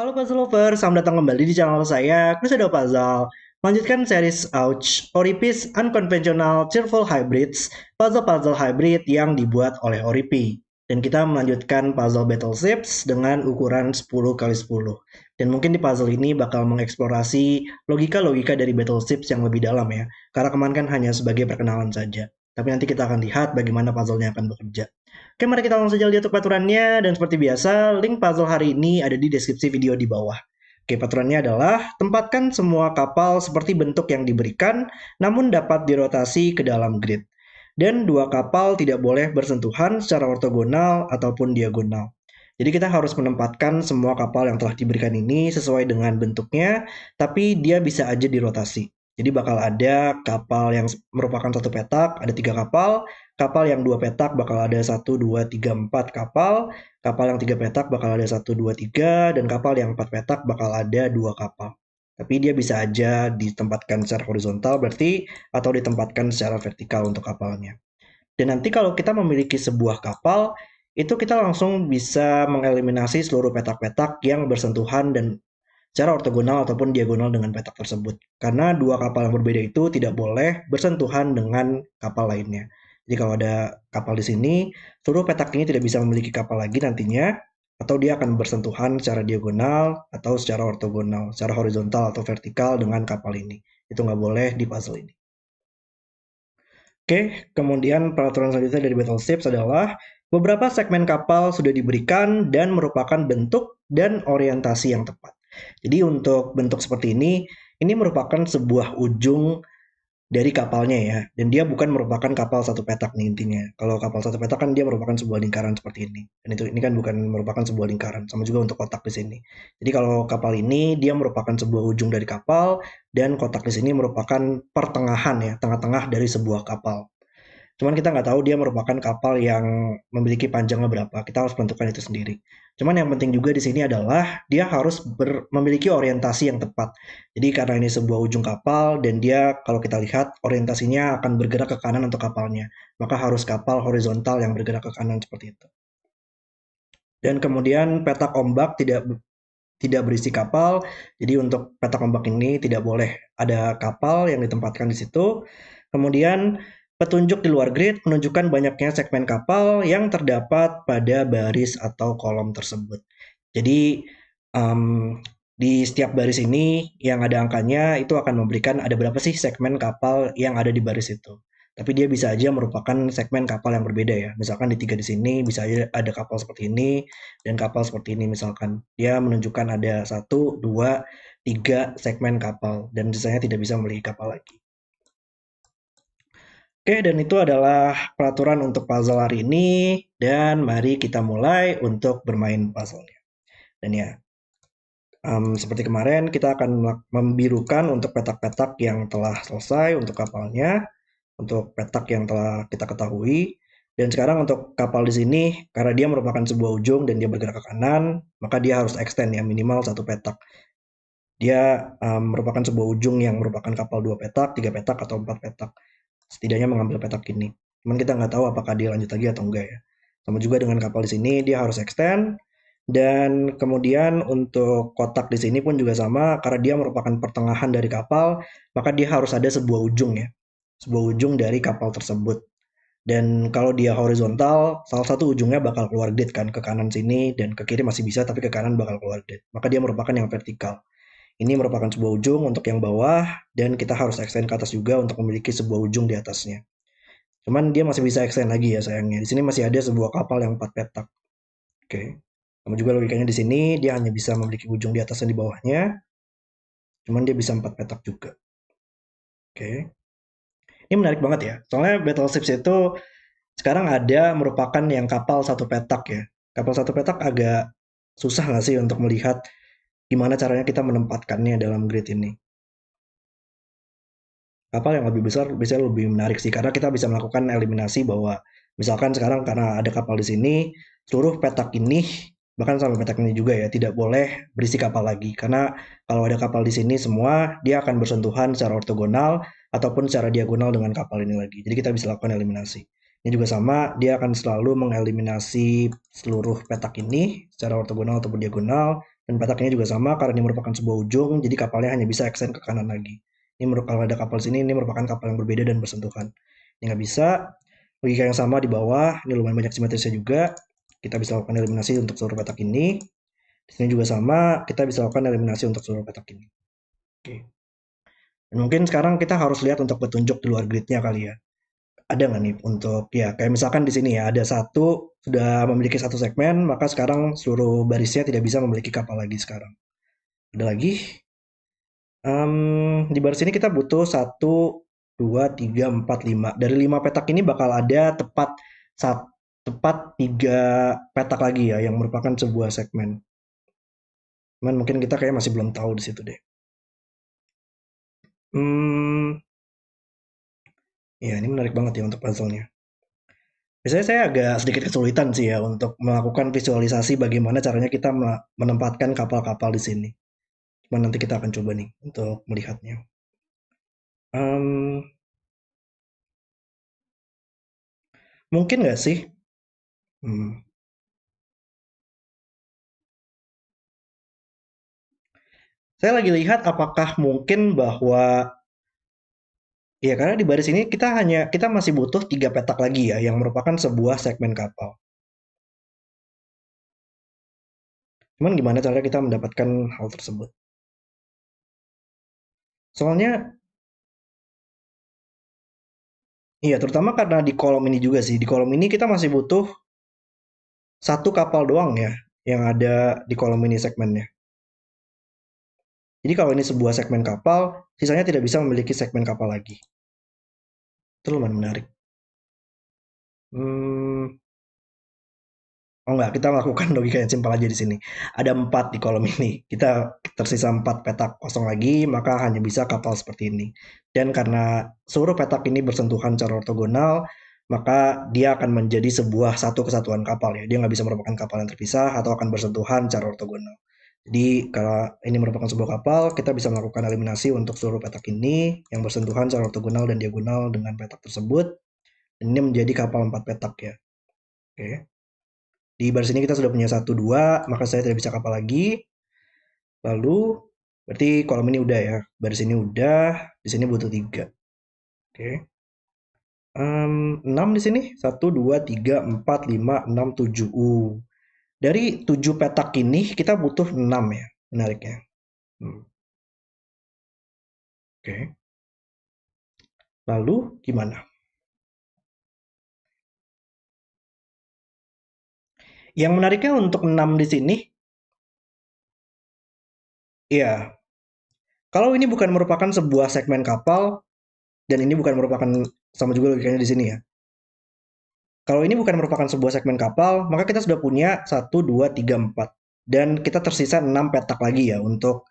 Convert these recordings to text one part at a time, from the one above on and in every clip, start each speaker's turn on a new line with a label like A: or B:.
A: Halo Puzzle Lover, selamat datang kembali di channel saya, Crusader Puzzle. Melanjutkan series Ouch, Oripis Unconventional Cheerful Hybrids, puzzle-puzzle hybrid yang dibuat oleh Oripi. Dan kita melanjutkan puzzle battleships dengan ukuran 10x10. Dan mungkin di puzzle ini bakal mengeksplorasi logika-logika dari battleships yang lebih dalam ya. Karena kemarin kan hanya sebagai perkenalan saja. Tapi nanti kita akan lihat bagaimana puzzle-nya akan bekerja. Oke, mari kita langsung saja lihat peraturannya. Dan seperti biasa, link puzzle hari ini ada di deskripsi video di bawah. Oke, peraturannya adalah tempatkan semua kapal seperti bentuk yang diberikan, namun dapat dirotasi ke dalam grid. Dan dua kapal tidak boleh bersentuhan secara ortogonal ataupun diagonal. Jadi kita harus menempatkan semua kapal yang telah diberikan ini sesuai dengan bentuknya, tapi dia bisa aja dirotasi. Jadi bakal ada kapal yang merupakan satu petak, ada 3 kapal, kapal yang 2 petak bakal ada 1, 2, 3, 4 kapal, kapal yang 3 petak bakal ada 1, 2, 3, dan kapal yang 4 petak bakal ada 2 kapal. Tapi dia bisa aja ditempatkan secara horizontal berarti atau ditempatkan secara vertikal untuk kapalnya. Dan nanti kalau kita memiliki sebuah kapal, itu kita langsung bisa mengeliminasi seluruh petak-petak yang bersentuhan dan secara ortogonal ataupun diagonal dengan petak tersebut. Karena dua kapal yang berbeda itu tidak boleh bersentuhan dengan kapal lainnya. Jadi kalau ada kapal di sini, seluruh petak ini tidak bisa memiliki kapal lagi nantinya, atau dia akan bersentuhan secara diagonal atau secara ortogonal, secara horizontal atau vertikal dengan kapal ini. Itu nggak boleh di puzzle ini. Oke, kemudian peraturan selanjutnya dari Battleships adalah beberapa segmen kapal sudah diberikan dan merupakan bentuk dan orientasi yang tepat. Jadi untuk bentuk seperti ini merupakan sebuah ujung dari kapalnya ya, dan dia bukan merupakan kapal satu petak nih intinya. Kalau kapal satu petak kan dia merupakan sebuah lingkaran seperti ini, dan ini kan bukan merupakan sebuah lingkaran, sama juga untuk kotak di sini. Jadi kalau kapal ini dia merupakan sebuah ujung dari kapal, dan kotak di sini merupakan pertengahan ya, tengah-tengah dari sebuah kapal. Cuman kita nggak tahu dia merupakan kapal yang memiliki panjangnya berapa. Kita harus menentukan itu sendiri. Cuman yang penting juga di sini adalah dia harus memiliki orientasi yang tepat. Jadi karena ini sebuah ujung kapal dan dia kalau kita lihat orientasinya akan bergerak ke kanan untuk kapalnya. Maka harus kapal horizontal yang bergerak ke kanan seperti itu. Dan kemudian petak ombak tidak berisi kapal. Jadi untuk petak ombak ini tidak boleh ada kapal yang ditempatkan di situ. Kemudian petunjuk di luar grid menunjukkan banyaknya segmen kapal yang terdapat pada baris atau kolom tersebut. Jadi di setiap baris ini yang ada angkanya itu akan memberikan ada berapa sih segmen kapal yang ada di baris itu. Tapi dia bisa aja merupakan segmen kapal yang berbeda ya. Misalkan di 3 di sini bisa aja ada kapal seperti ini dan kapal seperti ini misalkan. Dia menunjukkan ada 1, 2, 3 segmen kapal dan sisanya tidak bisa memiliki kapal lagi. Oke, dan itu adalah peraturan untuk puzzle hari ini. Dan mari kita mulai untuk bermain puzzle-nya. Dan ya, seperti kemarin kita akan membirukan untuk petak-petak yang telah selesai untuk kapalnya, untuk petak yang telah kita ketahui. Dan sekarang untuk kapal di sini, karena dia merupakan sebuah ujung dan dia bergerak ke kanan, maka dia harus extend ya minimal 1 petak. Dia merupakan sebuah ujung yang merupakan kapal 2 petak, 3 petak, atau 4 petak. Setidaknya mengambil petak ini. Cuman kita nggak tahu apakah dia lanjut lagi atau enggak ya. Sama juga dengan kapal di sini, dia harus extend. Dan kemudian untuk kotak di sini pun juga sama, karena dia merupakan pertengahan dari kapal, maka dia harus ada sebuah ujung ya. Sebuah ujung dari kapal tersebut. Dan kalau dia horizontal, salah satu ujungnya bakal keluar grid kan, ke kanan sini, dan ke kiri masih bisa, tapi ke kanan bakal keluar grid. Maka dia merupakan yang vertikal. Ini merupakan sebuah ujung untuk yang bawah, dan kita harus extend ke atas juga untuk memiliki sebuah ujung di atasnya. Cuman dia masih bisa extend lagi ya sayangnya. Di sini masih ada sebuah kapal yang 4 petak. Oke. Sama juga logikanya di sini dia hanya bisa memiliki ujung di atas dan di bawahnya. Cuman dia bisa 4 petak juga. Oke. Ini menarik banget ya. Soalnya battleships itu sekarang ada merupakan yang kapal 1 petak ya. Kapal 1 petak agak susah nggak sih untuk melihat gimana caranya kita menempatkannya dalam grid ini. Kapal yang lebih besar bisa lebih menarik sih karena kita bisa melakukan eliminasi bahwa misalkan sekarang karena ada kapal di sini, seluruh petak ini bahkan sampai petak ini juga ya tidak boleh berisi kapal lagi karena kalau ada kapal di sini semua dia akan bersentuhan secara ortogonal ataupun secara diagonal dengan kapal ini lagi. Jadi kita bisa lakukan eliminasi. Ini juga sama, dia akan selalu mengeliminasi seluruh petak ini secara ortogonal ataupun diagonal Dan petak ini juga sama karena ini merupakan sebuah ujung, jadi kapalnya hanya bisa extend ke kanan lagi. Kalau ada kapal sini, ini merupakan kapal yang berbeda dan bersentuhan. Ini nggak bisa. Logika yang sama di bawah, ini lumayan banyak simetrisnya juga. Kita bisa lakukan eliminasi untuk seluruh petak ini. Di sini juga sama, kita bisa lakukan eliminasi untuk seluruh petak ini. Oke. Dan mungkin sekarang kita harus lihat untuk petunjuk di luar gridnya kali ya. Ada nggak nih untuk ya kayak misalkan di sini ya ada satu sudah memiliki satu segmen, maka sekarang seluruh barisnya tidak bisa memiliki kapal lagi sekarang. Ada lagi? Di baris ini kita butuh satu, dua, tiga, empat, lima. Dari 5 petak ini bakal ada tepat 3 petak lagi ya yang merupakan sebuah segmen. Cuman mungkin kita kayak masih belum tahu di situ deh. Hmm, ya ini menarik banget ya untuk puzzle-nya. Biasanya saya agak sedikit kesulitan sih ya untuk melakukan visualisasi bagaimana caranya kita menempatkan kapal-kapal di sini. Cuman nanti kita akan coba nih untuk melihatnya. Em, mungkin nggak sih? Hmm, saya lagi lihat apakah mungkin bahwa ya karena di baris ini kita masih butuh 3 petak lagi ya yang merupakan sebuah segmen kapal. Cuman gimana cara kita mendapatkan hal tersebut? Soalnya iya terutama karena di kolom ini juga sih. Di kolom ini kita masih butuh satu kapal doang ya yang ada di kolom ini segmennya. Jadi kalau ini sebuah segmen kapal, sisanya tidak bisa memiliki segmen kapal lagi. Itu lumayan menarik. Hmm, oh enggak, kita melakukan logika yang simpel aja di sini. Ada 4 di kolom ini. Kita tersisa 4 petak kosong lagi, maka hanya bisa kapal seperti ini. Dan karena seluruh petak ini bersentuhan secara ortogonal, maka dia akan menjadi sebuah satu kesatuan kapal ya. Dia nggak bisa merupakan kapal yang terpisah atau akan bersentuhan secara ortogonal. Jadi kalau ini merupakan sebuah kapal, kita bisa melakukan eliminasi untuk seluruh petak ini yang bersentuhan secara ortogonal dan diagonal dengan petak tersebut. Dan ini menjadi kapal 4 petak ya. Oke. Di baris ini kita sudah punya satu, dua, maka saya tidak bisa kapal lagi. Lalu, berarti kolom ini udah ya. Baris ini udah, di sini butuh 3. Oke. 6 di sini. Satu, 2, 3, 4, 5, 6, 7. Dari 7 petak ini, kita butuh 6 ya. Menariknya. Oke. Lalu, gimana? Yang menariknya untuk 6 di sini, ya, kalau ini bukan merupakan sebuah segmen kapal, dan ini bukan merupakan, sama juga logikanya di sini ya. Kalau ini bukan merupakan sebuah segmen kapal, maka kita sudah punya satu, 2, 3, 4. Dan kita tersisa 6 petak lagi ya untuk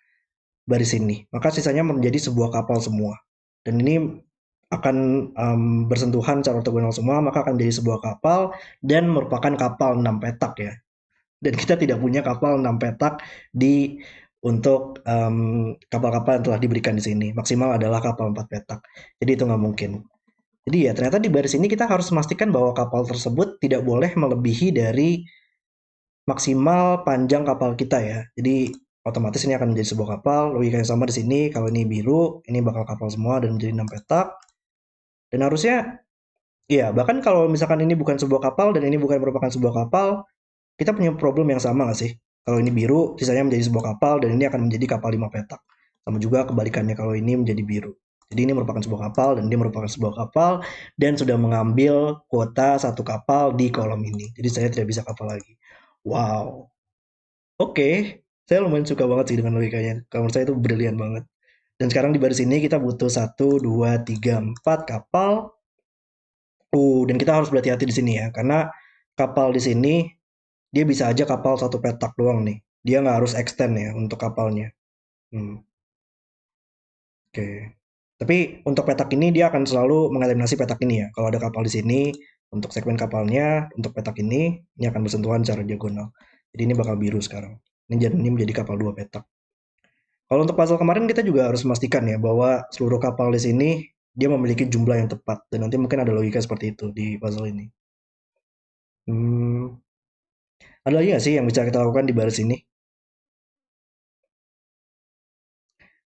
A: baris ini. Maka sisanya menjadi sebuah kapal semua. Dan ini akan bersentuhan secara ortogonal semua, maka akan menjadi sebuah kapal dan merupakan kapal 6 petak ya. Dan kita tidak punya kapal 6 petak di untuk kapal-kapal yang telah diberikan di sini. Maksimal adalah kapal 4 petak. Jadi itu nggak mungkin. Jadi ya ternyata di baris ini kita harus memastikan bahwa kapal tersebut tidak boleh melebihi dari maksimal panjang kapal kita ya. Jadi otomatis ini akan menjadi sebuah kapal. Logika yang sama di sini. Kalau ini biru, ini bakal kapal semua dan menjadi 6 petak. Dan harusnya ya bahkan kalau misalkan ini bukan sebuah kapal dan ini bukan merupakan sebuah kapal, kita punya problem yang sama nggak sih? Kalau ini biru, sisanya menjadi sebuah kapal dan ini akan menjadi kapal 5 petak. Sama juga kebalikannya kalau ini menjadi biru. Jadi ini merupakan sebuah kapal dan dia merupakan sebuah kapal dan sudah mengambil kuota satu kapal di kolom ini. Jadi saya tidak bisa kapal lagi. Wow. Oke. Saya lumayan suka banget sih dengan logikanya. Kalau menurut saya itu brilian banget. Dan sekarang di baris ini kita butuh satu, 2, 3, 4 kapal. Dan kita harus berhati-hati di sini ya. Karena kapal di sini dia bisa aja kapal satu petak doang nih. Dia nggak harus extend ya untuk kapalnya. Hmm, oke. Tapi untuk petak ini dia akan selalu mengeliminasi petak ini ya. Kalau ada kapal di sini, untuk segmen kapalnya, untuk petak ini akan bersentuhan secara diagonal. Jadi ini bakal biru sekarang. Ini menjadi kapal 2 petak. Kalau untuk puzzle kemarin kita juga harus memastikan ya bahwa seluruh kapal di sini dia memiliki jumlah yang tepat dan nanti mungkin ada logika seperti itu di puzzle ini. Hmm, ada lagi nggak sih yang bisa kita lakukan di baris ini?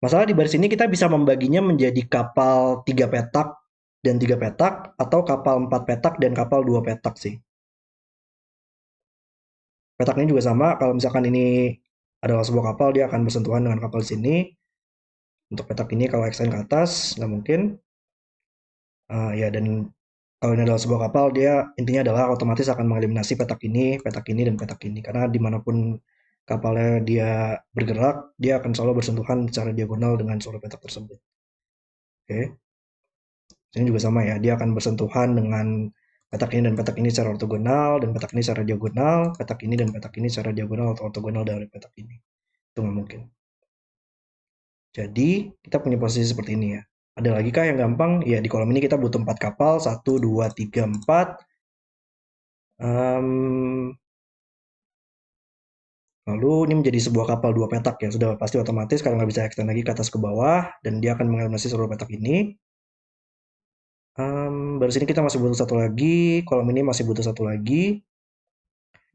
A: Masalah di baris ini kita bisa membaginya menjadi kapal 3 petak dan 3 petak, atau kapal 4 petak dan kapal 2 petak sih. Petak ini juga sama, kalau misalkan ini adalah sebuah kapal, dia akan bersentuhan dengan kapal di sini. Untuk petak ini kalau extend ke atas, nggak mungkin. Ya, dan kalau ini adalah sebuah kapal, dia intinya adalah otomatis akan mengeliminasi petak ini, dan petak ini. Karena dimanapun kapalnya dia bergerak, dia akan selalu bersentuhan secara diagonal dengan seluruh petak tersebut. Oke. Ini juga sama ya, dia akan bersentuhan dengan petak ini dan petak ini secara ortogonal, dan petak ini secara diagonal, petak ini dan petak ini secara diagonal atau ortogonal dari petak ini. Itu nggak mungkin. Jadi, kita punya posisi seperti ini ya. Ada lagi kah yang gampang? Ya, di kolom ini kita butuh 4 kapal, 1, 2, 3, 4. Lalu ini menjadi sebuah kapal 2 petak ya, sudah pasti otomatis karena nggak bisa extend lagi ke atas ke bawah, dan dia akan mengeliminasi seluruh petak ini. Baru sini kita masih butuh satu lagi, kolom ini masih butuh satu lagi.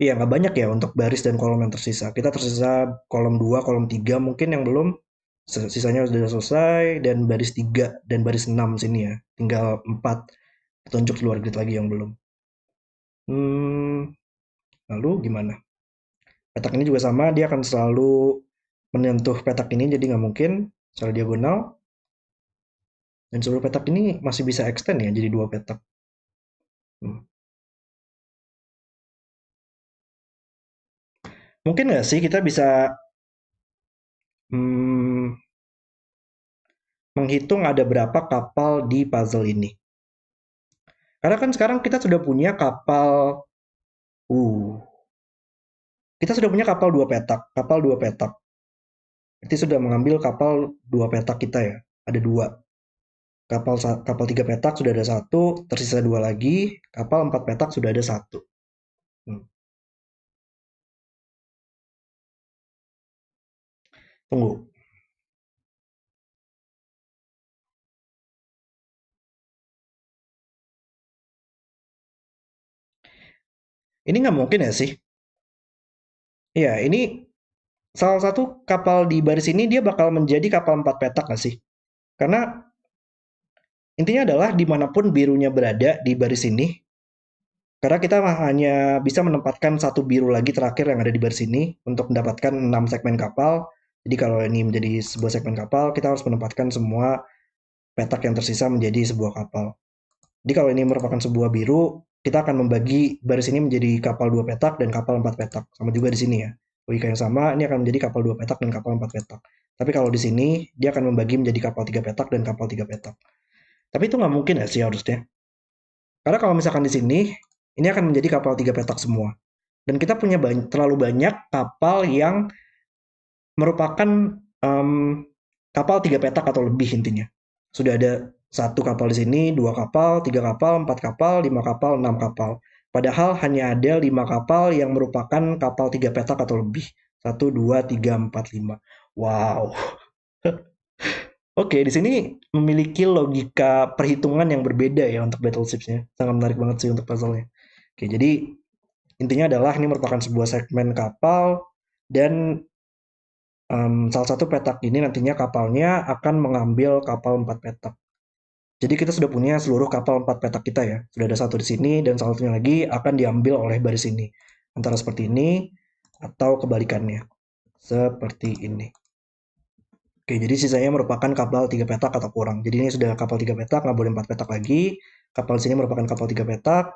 A: Iya, nggak banyak ya untuk baris dan kolom yang tersisa. Kita tersisa kolom 2, kolom 3 mungkin yang belum. Sisanya sudah selesai, dan baris 3 dan baris 6 sini ya. Tinggal 4 petunjuk luar grid lagi yang belum. Lalu gimana? Petak ini juga sama, dia akan selalu menyentuh petak ini, jadi nggak mungkin secara diagonal. Dan seluruh petak ini masih bisa extend ya, jadi 2 petak. Mungkin nggak sih kita bisa hmm, menghitung ada berapa kapal di puzzle ini. Karena kan sekarang kita sudah punya kapal, uh, kita sudah punya kapal 2 petak, kapal 2 petak. Berarti sudah mengambil kapal 2 petak kita ya, ada 2. Kapal 3 petak sudah ada 1, tersisa 2 lagi, kapal 4 petak sudah ada 1. Tunggu, ini nggak mungkin ya sih? Iya, ini salah satu kapal di baris ini dia bakal menjadi kapal 4 petak nggak sih? Karena intinya adalah dimanapun birunya berada di baris ini, karena kita hanya bisa menempatkan satu biru lagi terakhir yang ada di baris ini untuk mendapatkan 6 segmen kapal. Jadi kalau ini menjadi sebuah segmen kapal, kita harus menempatkan semua petak yang tersisa menjadi sebuah kapal. Jadi kalau ini merupakan sebuah biru, kita akan membagi baris ini menjadi kapal 2 petak dan kapal 4 petak. Sama juga di sini ya. Logika yang sama, ini akan menjadi kapal 2 petak dan kapal 4 petak. Tapi kalau di sini, dia akan membagi menjadi kapal 3 petak dan kapal 3 petak. Tapi itu nggak mungkin ya sih harusnya. Karena kalau misalkan di sini, ini akan menjadi kapal 3 petak semua. Dan kita punya terlalu banyak kapal yang merupakan kapal 3 petak atau lebih intinya. Sudah ada satu kapal di sini, 2 kapal, 3 kapal, 4 kapal, 5 kapal, 6 kapal. Padahal hanya ada 5 kapal yang merupakan kapal 3 petak atau lebih. 1, 2, 3, 4, 5. Wow. Oke, di sini memiliki logika perhitungan yang berbeda ya untuk battleships-nya. Sangat menarik banget sih untuk puzzle-nya. Oke, jadi intinya adalah ini merupakan sebuah segmen kapal, dan salah satu petak ini nantinya kapalnya akan mengambil kapal 4 petak. Jadi kita sudah punya seluruh kapal 4 petak kita ya. Sudah ada satu di sini, dan salah satunya lagi akan diambil oleh baris ini. Antara seperti ini atau kebalikannya. Seperti ini. Oke, jadi sisanya merupakan kapal 3 petak atau kurang. Jadi ini sudah kapal 3 petak, nggak boleh 4 petak lagi. Kapal sini merupakan kapal 3 petak.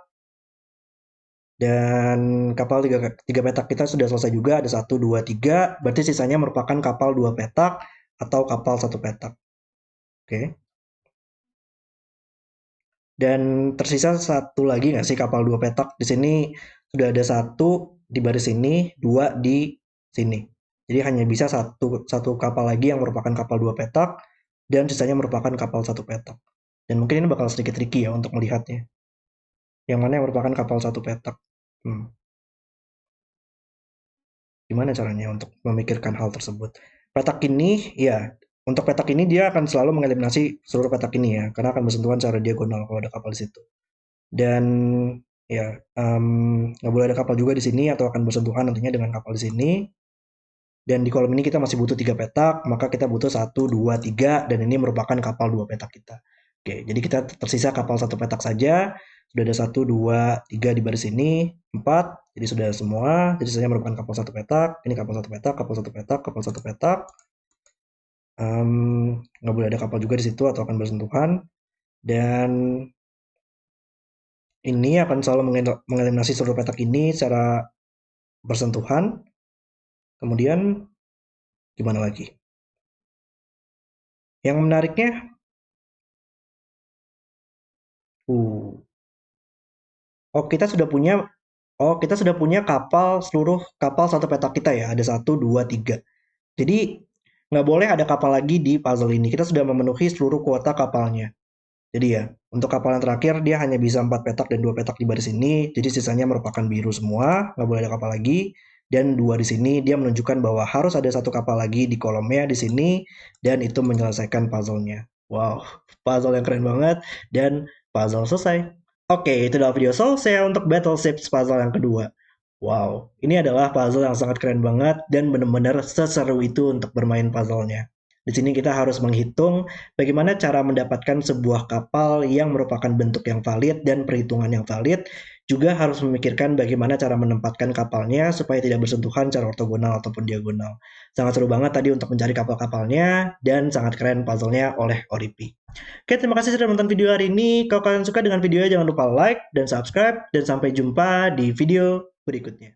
A: Dan kapal 3 petak kita sudah selesai juga, ada 1, 2, 3. Berarti sisanya merupakan kapal 2 petak atau kapal 1 petak. Oke. Dan tersisa satu lagi nggak sih kapal 2 petak? Di sini sudah ada 1 di baris ini, 2 di sini. Jadi hanya bisa satu kapal lagi yang merupakan kapal 2 petak, dan sisanya merupakan kapal 1 petak. Dan mungkin ini bakal sedikit tricky ya untuk melihatnya. Yang mana yang merupakan kapal 1 petak. Gimana caranya untuk memikirkan hal tersebut? Petak ini, ya, untuk petak ini dia akan selalu mengeliminasi seluruh petak ini ya, karena akan bersentuhan secara diagonal kalau ada kapal di situ. Dan ya, nggak boleh ada kapal juga di sini atau akan bersentuhan nantinya dengan kapal di sini. Dan di kolom ini kita masih butuh 3 petak, maka kita butuh 1, 2, 3, dan ini merupakan kapal 2 petak kita. Oke, jadi kita tersisa kapal 1 petak saja. Sudah ada 1, 2, 3 di baris ini, 4, jadi sudah semua. Jadi sisanya merupakan kapal 1 petak, ini kapal 1 petak, kapal 1 petak, kapal 1 petak. Nggak boleh ada kapal juga di situ atau akan bersentuhan. Dan ini akan selalu mengeliminasi seluruh petak ini secara bersentuhan. Kemudian gimana lagi? Yang menariknya, oh kita sudah punya seluruh kapal 1 petak kita ya. Ada 1, 2, 3. Jadi nggak boleh ada kapal lagi di puzzle ini. Kita sudah memenuhi seluruh kuota kapalnya. Jadi ya, untuk kapal yang terakhir dia hanya bisa 4 petak dan 2 petak di baris ini. Jadi sisanya merupakan biru semua, nggak boleh ada kapal lagi. Dan 2 di sini dia menunjukkan bahwa harus ada 1 kapal lagi di kolomnya di sini dan itu menyelesaikan puzzle-nya. Wow, puzzle yang keren banget dan puzzle selesai. Oke, itu adalah video selesai untuk Battleships puzzle yang kedua. Wow, ini adalah puzzle yang sangat keren banget dan benar-benar seseru itu untuk bermain puzzle-nya. Di sini kita harus menghitung bagaimana cara mendapatkan sebuah kapal yang merupakan bentuk yang valid dan perhitungan yang valid. Juga harus memikirkan bagaimana cara menempatkan kapalnya supaya tidak bersentuhan secara ortogonal ataupun diagonal. Sangat seru banget tadi untuk mencari kapal-kapalnya dan sangat keren puzzle-nya oleh Oripi. Oke, terima kasih sudah menonton video hari ini. Kalau kalian suka dengan videonya, jangan lupa like dan subscribe. Dan sampai jumpa di video berikutnya.